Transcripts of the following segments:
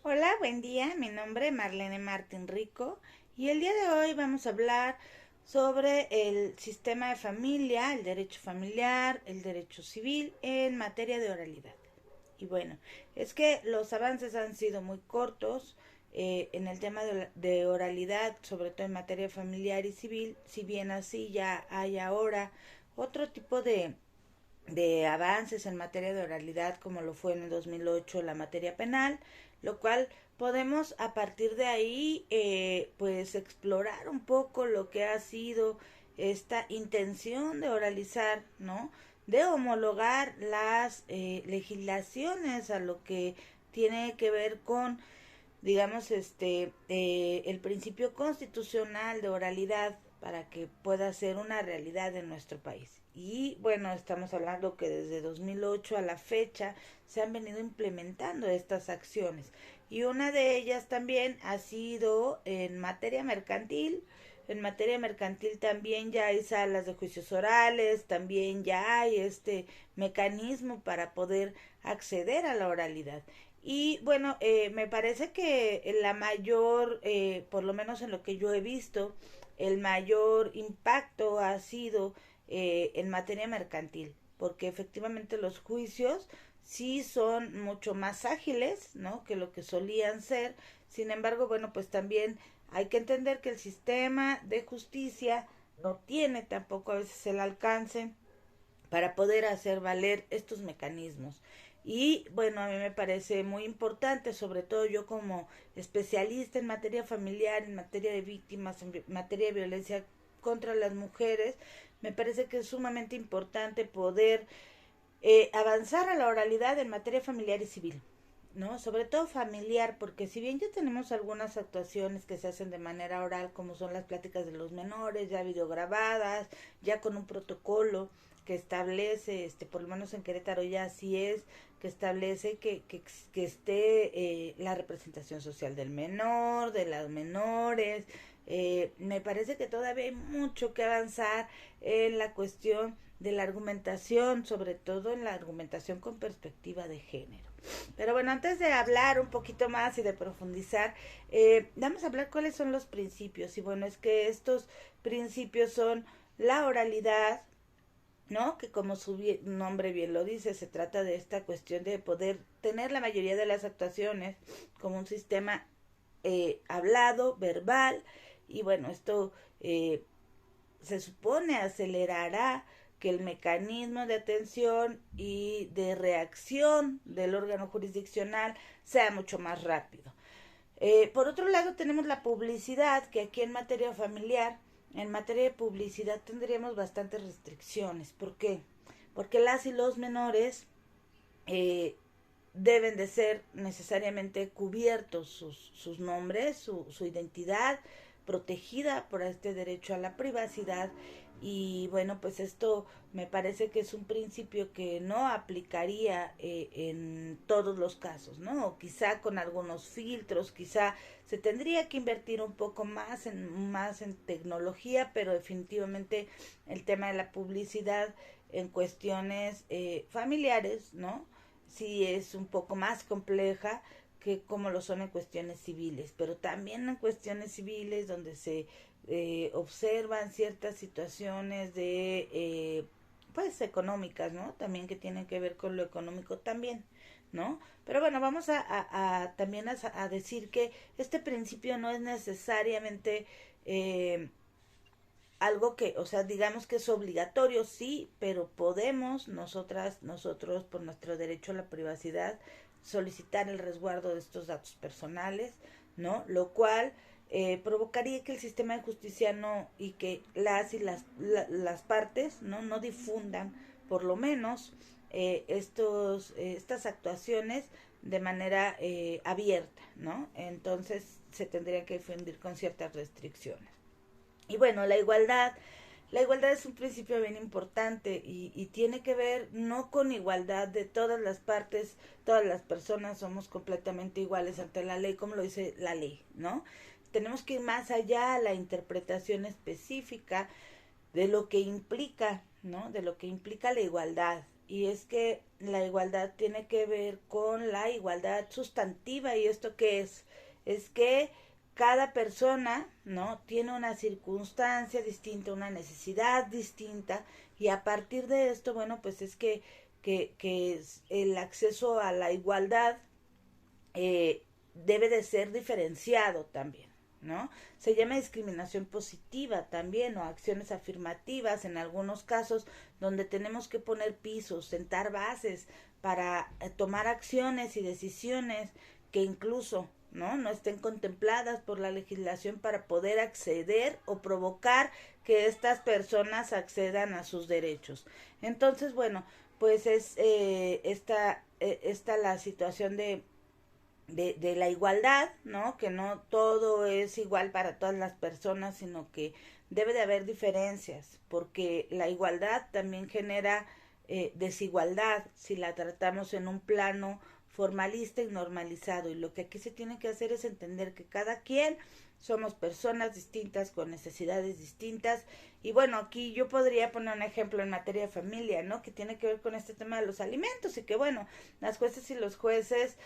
Hola, buen día. Mi nombre es Marlene Martín Rico y el día de hoy vamos a hablar sobre el sistema de familia, el derecho familiar, el derecho civil en materia de oralidad. Y bueno, es que los avances han sido muy cortos en el tema de oralidad, sobre todo en materia familiar y civil, si bien así ya hay ahora otro tipo de avances en materia de oralidad como lo fue en el 2008 la materia penal, lo cual podemos a partir de ahí pues explorar un poco lo que ha sido esta intención de oralizar, ¿no? De homologar las legislaciones a lo que tiene que ver con digamos, el principio constitucional de oralidad para que pueda ser una realidad en nuestro país. Y bueno, estamos hablando que desde 2008 a la fecha se han venido implementando estas acciones. Y una de ellas también ha sido en materia mercantil. En materia mercantil también ya hay salas de juicios orales, también ya hay este mecanismo para poder acceder a la oralidad. Y bueno, me parece que la mayor, por lo menos en lo que yo he visto, el mayor impacto ha sido en materia mercantil, porque efectivamente los juicios sí son mucho más ágiles, ¿no? Que lo que solían ser. Sin embargo, bueno, pues también hay que entender que el sistema de justicia no tiene tampoco a veces el alcance para poder hacer valer estos mecanismos. Y bueno, a mí me parece muy importante, sobre todo yo como especialista en materia familiar, en materia de víctimas, en materia de violencia contra las mujeres, me parece que es sumamente importante poder avanzar a la oralidad en materia familiar y civil. ¿No? Sobre todo familiar, porque si bien ya tenemos algunas actuaciones que se hacen de manera oral, como son las pláticas de los menores, ya videograbadas, ya con un protocolo que establece, por lo menos en Querétaro ya así es, que establece que esté la representación social del menor, de las menores. Me parece que todavía hay mucho que avanzar en la cuestión de la argumentación, sobre todo en la argumentación con perspectiva de género. Pero bueno, antes de hablar un poquito más y de profundizar, vamos a hablar cuáles son los principios. Y bueno, es que estos principios son la oralidad, ¿no? Que como su nombre bien lo dice, se trata de esta cuestión de poder tener la mayoría de las actuaciones como un sistema hablado, verbal, y bueno, esto se supone acelerará que el mecanismo de atención y de reacción del órgano jurisdiccional sea mucho más rápido. Por otro lado, tenemos la publicidad, que aquí en materia familiar, en materia de publicidad tendríamos bastantes restricciones. ¿Por qué? Porque las y los menores eh, deben de ser necesariamente cubiertos sus nombres, su identidad, protegida por este derecho a la privacidad. Y bueno, pues esto me parece que es un principio que no aplicaría en todos los casos, ¿no? O quizá con algunos filtros, quizá se tendría que invertir un poco más en tecnología, pero definitivamente el tema de la publicidad en cuestiones familiares, ¿no? Sí es un poco más compleja que como lo son en cuestiones civiles, pero también en cuestiones civiles donde se observan ciertas situaciones de pues económicas, ¿no? También que tienen que ver con lo económico también, ¿no? Pero bueno, vamos a también a decir que este principio no es necesariamente algo que, o sea, digamos que es obligatorio, sí, pero podemos nosotros, por nuestro derecho a la privacidad, solicitar el resguardo de estos datos personales, ¿no? Lo cual provocaría que el sistema de justicia no, y que las partes, ¿no? No difundan, por lo menos, estas actuaciones de manera abierta, ¿no? Entonces se tendría que difundir con ciertas restricciones. Y bueno, la igualdad es un principio bien importante y tiene que ver no con igualdad de todas las partes, todas las personas somos completamente iguales ante la ley, como lo dice la ley, ¿no? Tenemos que ir más allá a la interpretación específica de lo que implica, ¿no? De lo que implica la igualdad. y es que la igualdad tiene que ver con la igualdad sustantiva. ¿Y esto qué es? Es que cada persona, ¿no? Tiene una circunstancia distinta, una necesidad distinta, y a partir de esto, bueno, pues es que el acceso a la igualdad debe de ser diferenciado también, ¿no? Se llama discriminación positiva también, o acciones afirmativas en algunos casos, donde tenemos que poner pisos, sentar bases para tomar acciones y decisiones que incluso no estén contempladas por la legislación, para poder acceder o provocar que estas personas accedan a sus derechos. Entonces, bueno, pues es esta la situación de la igualdad, ¿no? Que no todo es igual para todas las personas, sino que debe de haber diferencias, porque la igualdad también genera desigualdad si la tratamos en un plano formalista y normalizado. Y lo que aquí se tiene que hacer es entender que cada quien somos personas distintas con necesidades distintas. Y bueno, aquí yo podría poner un ejemplo en materia de familia, ¿no? Que tiene que ver con este tema de los alimentos, y que bueno, las jueces y los jueces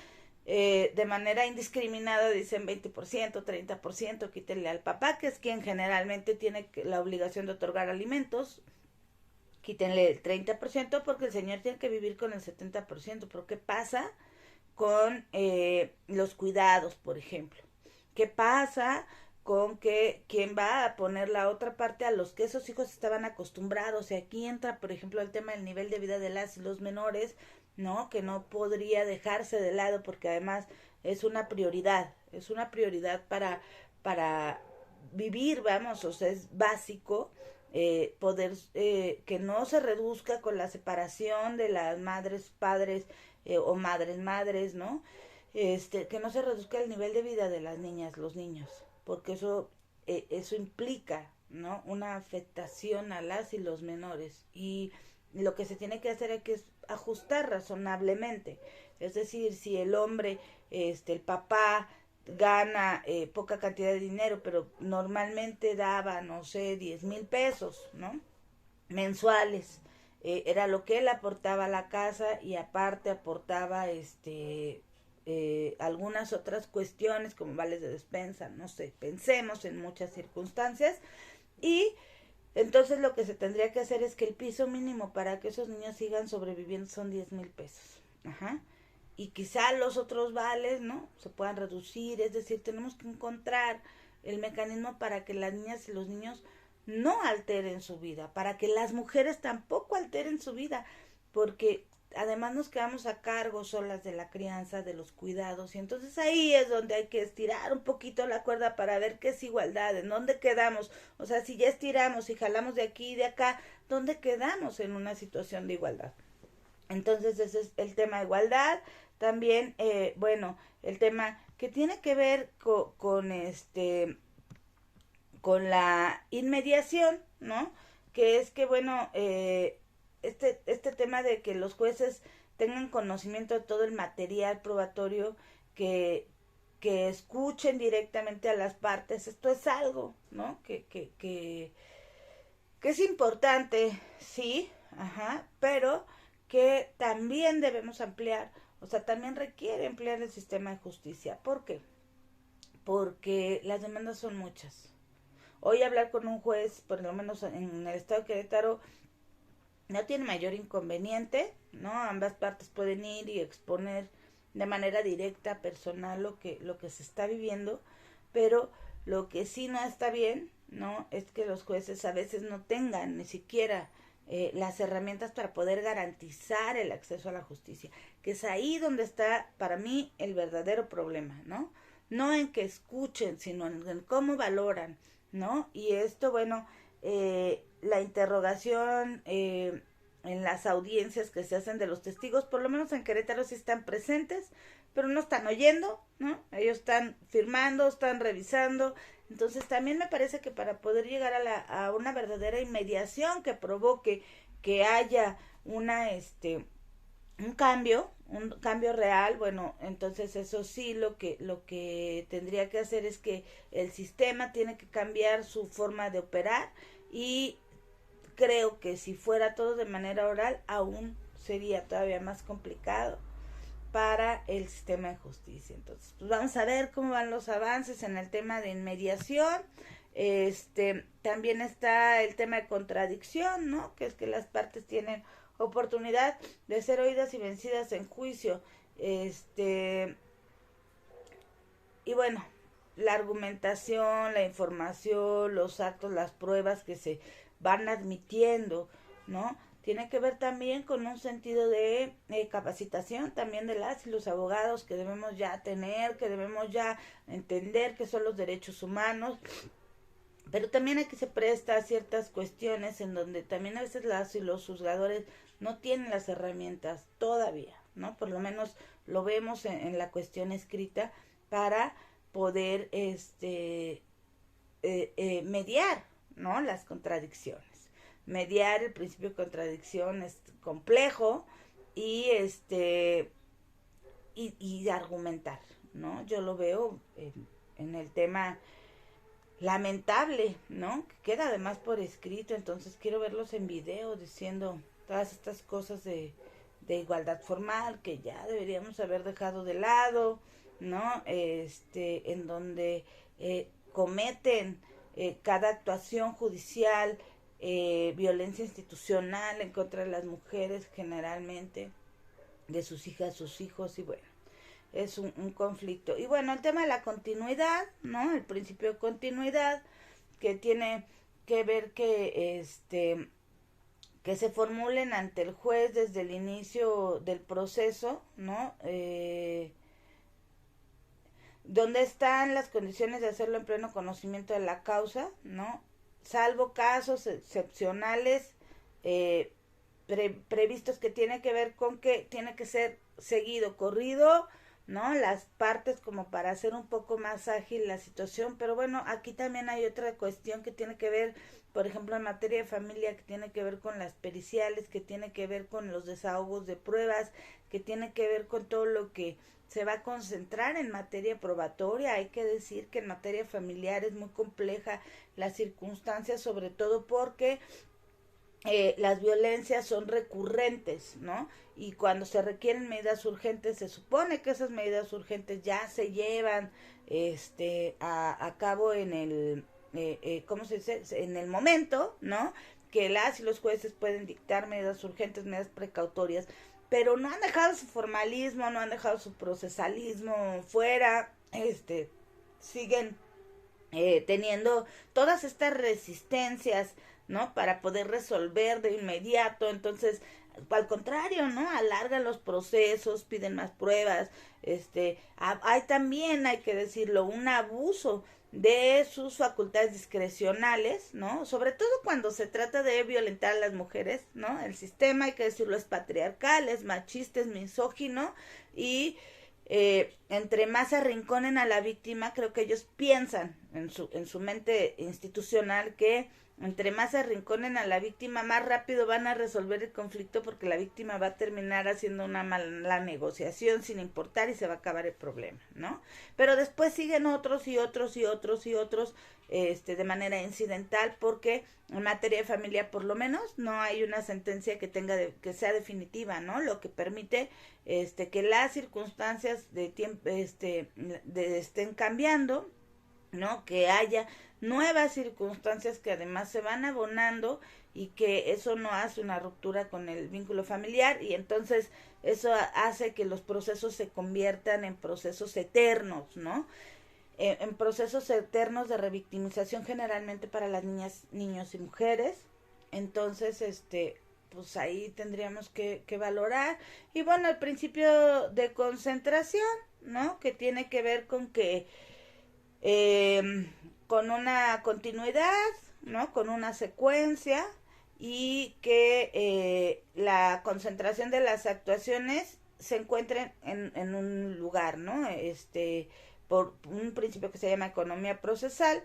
de manera indiscriminada dicen 20%, 30%, quítenle al papá, que es quien generalmente tiene la obligación de otorgar alimentos, quítenle el 30% porque el señor tiene que vivir con el 70%. ¿Pero qué pasa con los cuidados, por ejemplo? ¿Qué pasa con que quién va a poner la otra parte a los que esos hijos estaban acostumbrados? Y aquí entra, por ejemplo, el tema del nivel de vida de las y los menores, ¿no? Que no podría dejarse de lado, porque además es una prioridad para vivir, vamos, o sea, es básico poder que no se reduzca con la separación de las madres, padres o madres, ¿no? Que no se reduzca el nivel de vida de las niñas, los niños, porque eso implica, ¿no? Una afectación a las y los menores, y lo que se tiene que hacer aquí es ajustar razonablemente. Es decir, si el hombre, el papá gana poca cantidad de dinero, pero normalmente daba, no sé, 10,000 pesos, ¿no? Mensuales. Era lo que él aportaba a la casa, y aparte aportaba algunas otras cuestiones como vales de despensa, no sé, pensemos en muchas circunstancias. Y entonces lo que se tendría que hacer es que el piso mínimo para que esos niños sigan sobreviviendo son 10,000 pesos. Ajá. Y quizá los otros vales, ¿no? Se puedan reducir. Es decir, tenemos que encontrar el mecanismo para que las niñas y los niños no alteren su vida, para que las mujeres tampoco alteren su vida, porque además nos quedamos a cargo solas de la crianza, de los cuidados, y entonces ahí es donde hay que estirar un poquito la cuerda para ver qué es igualdad, en dónde quedamos. O sea, si ya estiramos y jalamos de aquí y de acá, ¿dónde quedamos en una situación de igualdad? Entonces ese es el tema de igualdad. También, bueno, el tema que tiene que ver con la inmediación, ¿no? Que es que, bueno, este tema de que los jueces tengan conocimiento de todo el material probatorio, que, que escuchen directamente a las partes. Esto es algo, ¿no? Que es importante, sí, ajá, pero que también debemos ampliar, o sea, también requiere ampliar el sistema de justicia. ¿Por qué? Porque las demandas son muchas. Hoy hablar con un juez, por lo menos en el estado de Querétaro, no tiene mayor inconveniente, ¿no? Ambas partes pueden ir y exponer de manera directa, personal, lo que se está viviendo, pero lo que sí no está bien, ¿no? Es que los jueces a veces no tengan ni siquiera las herramientas para poder garantizar el acceso a la justicia, que es ahí donde está para mí el verdadero problema, ¿no? No en que escuchen, sino en cómo valoran, ¿no? Y esto, bueno, la interrogación en las audiencias que se hacen de los testigos, por lo menos en Querétaro sí están presentes, pero no están oyendo, ¿no? Ellos están firmando, están revisando. Entonces también me parece que para poder llegar a una verdadera inmediación que provoque que haya un cambio real, bueno, entonces eso sí, lo que tendría que hacer es que el sistema tiene que cambiar su forma de operar, y creo que si fuera todo de manera oral aún sería todavía más complicado para el sistema de justicia. Entonces, pues vamos a ver cómo van los avances en el tema de inmediación. También está el tema de contradicción, ¿no? Que es que las partes tienen oportunidad de ser oídas y vencidas en juicio. Y bueno, la argumentación, la información, los actos, las pruebas que se van admitiendo, ¿no? Tiene que ver también con un sentido de capacitación también de las y los abogados que debemos ya tener, que debemos ya entender que son los derechos humanos, pero también aquí se presta a ciertas cuestiones en donde también a veces las y los juzgadores no tienen las herramientas todavía, ¿no? Por lo menos lo vemos en la cuestión escrita para poder mediar, ¿no? Las contradicciones. Mediar el principio de contradicción es complejo y y argumentar, ¿no? Yo lo veo en el tema lamentable, ¿no? Que queda además por escrito, entonces quiero verlos en video diciendo todas estas cosas de igualdad formal que ya deberíamos haber dejado de lado, ¿no? En donde cometen cada actuación judicial, violencia institucional en contra de las mujeres generalmente, de sus hijas, sus hijos, y bueno, es un conflicto. Y bueno, el tema de la continuidad, ¿no? El principio de continuidad, que tiene que ver que se formulen ante el juez desde el inicio del proceso, ¿no? ¿Dónde están las condiciones de hacerlo en pleno conocimiento de la causa, ¿no? Salvo casos excepcionales previstos que tiene que ver con que tiene que ser seguido, corrido, ¿no? Las partes como para hacer un poco más ágil la situación, pero bueno, aquí también hay otra cuestión que tiene que ver, por ejemplo, en materia de familia, que tiene que ver con las periciales, que tiene que ver con los desahogos de pruebas, que tiene que ver con todo lo que se va a concentrar en materia probatoria. Hay que decir que en materia familiar es muy compleja las circunstancias, sobre todo porque las violencias son recurrentes, ¿no? Y cuando se requieren medidas urgentes, se supone que esas medidas urgentes ya se llevan a cabo en el, ¿cómo se dice? En el momento, ¿no? Que las y los jueces pueden dictar medidas urgentes, medidas precautorias, pero no han dejado su formalismo, no han dejado su procesalismo fuera, siguen teniendo todas estas resistencias, ¿no? Para poder resolver de inmediato. Entonces, al contrario, ¿no? Alargan los procesos, piden más pruebas. Hay también, hay que decirlo, un abuso de sus facultades discrecionales, ¿no? Sobre todo cuando se trata de violentar a las mujeres, ¿no? El sistema, hay que decirlo, es patriarcal, es machista, es misógino y entre más arrinconen a la víctima, creo que ellos piensan en su mente institucional que entre más arrinconen a la víctima, más rápido van a resolver el conflicto porque la víctima va a terminar haciendo una mala negociación sin importar y se va a acabar el problema, ¿no? Pero después siguen otros y otros y otros y otros de manera incidental porque en materia de familia por lo menos no hay una sentencia que que sea definitiva, ¿no? Lo que permite que las circunstancias de tiempo estén cambiando, ¿no? Que haya nuevas circunstancias que además se van abonando y que eso no hace una ruptura con el vínculo familiar y entonces eso hace que los procesos se conviertan en procesos eternos, ¿no? En procesos eternos de revictimización generalmente para las niñas, niños y mujeres. Entonces, pues ahí tendríamos que valorar. Y bueno, el principio de concentración, ¿no? Que tiene que ver con que con una continuidad, ¿no? Con una secuencia y que la concentración de las actuaciones se encuentren en un lugar, ¿no? Por un principio que se llama economía procesal,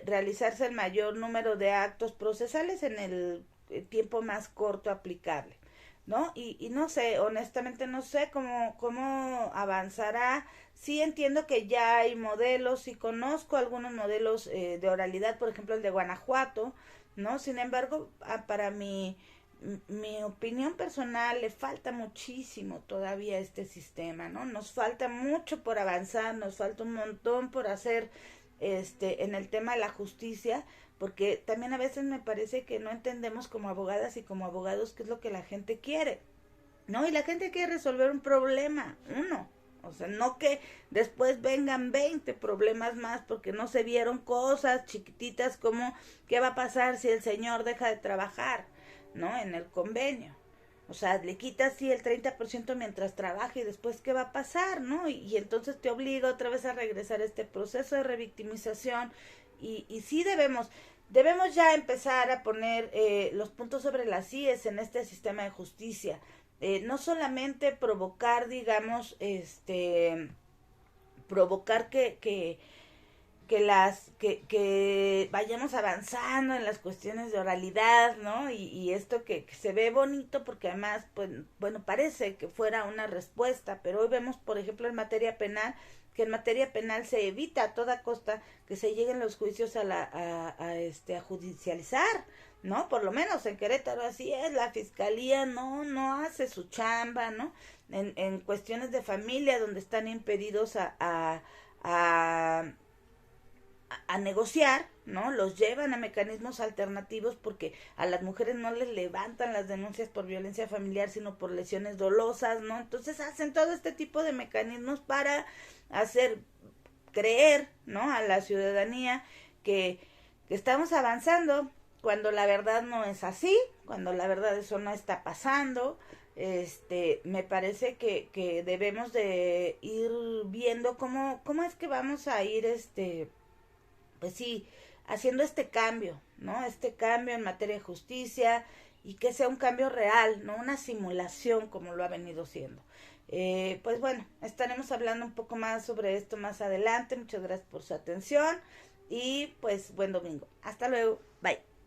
realizarse el mayor número de actos procesales en el tiempo más corto aplicable, ¿no? Y no sé, honestamente no sé cómo avanzará. Sí entiendo que ya hay modelos y conozco algunos modelos de oralidad, por ejemplo el de Guanajuato, ¿no? Sin embargo, para mi mi opinión personal, le falta muchísimo todavía a este sistema, ¿no? Nos falta mucho por avanzar, nos falta un montón por hacer en el tema de la justicia, porque también a veces me parece que no entendemos como abogadas y como abogados qué es lo que la gente quiere, ¿no? Y la gente quiere resolver un problema, uno. O sea, no que después vengan 20 problemas más porque no se vieron cosas chiquititas como qué va a pasar si el señor deja de trabajar, ¿no? En el convenio. O sea, le quitas sí el 30% mientras trabaja y después qué va a pasar, ¿no? Y entonces te obliga otra vez a regresar a este proceso de revictimización y sí debemos ya empezar a poner los puntos sobre las íes en este sistema de justicia. No solamente provocar, digamos, provocar que vayamos avanzando en las cuestiones de oralidad, ¿no? Y esto que se ve bonito porque además, pues, bueno, parece que fuera una respuesta, pero hoy vemos, por ejemplo, en materia penal, que en materia penal se evita a toda costa que se lleguen los juicios a judicializar, ¿no? Por lo menos en Querétaro así es, la fiscalía no hace su chamba, ¿no? En cuestiones de familia donde están impedidos a a negociar, ¿no? Los llevan a mecanismos alternativos porque a las mujeres no les levantan las denuncias por violencia familiar, sino por lesiones dolosas, ¿no? Entonces hacen todo este tipo de mecanismos para hacer creer, ¿no? A la ciudadanía que estamos avanzando cuando la verdad no es así, cuando la verdad eso no está pasando. Me parece que debemos de ir viendo cómo es que vamos a ir pues sí, haciendo este cambio, ¿no? Este cambio en materia de justicia y que sea un cambio real, no una simulación como lo ha venido siendo. Pues bueno, estaremos hablando un poco más sobre esto más adelante. Muchas gracias por su atención y pues buen domingo. Hasta luego. Bye.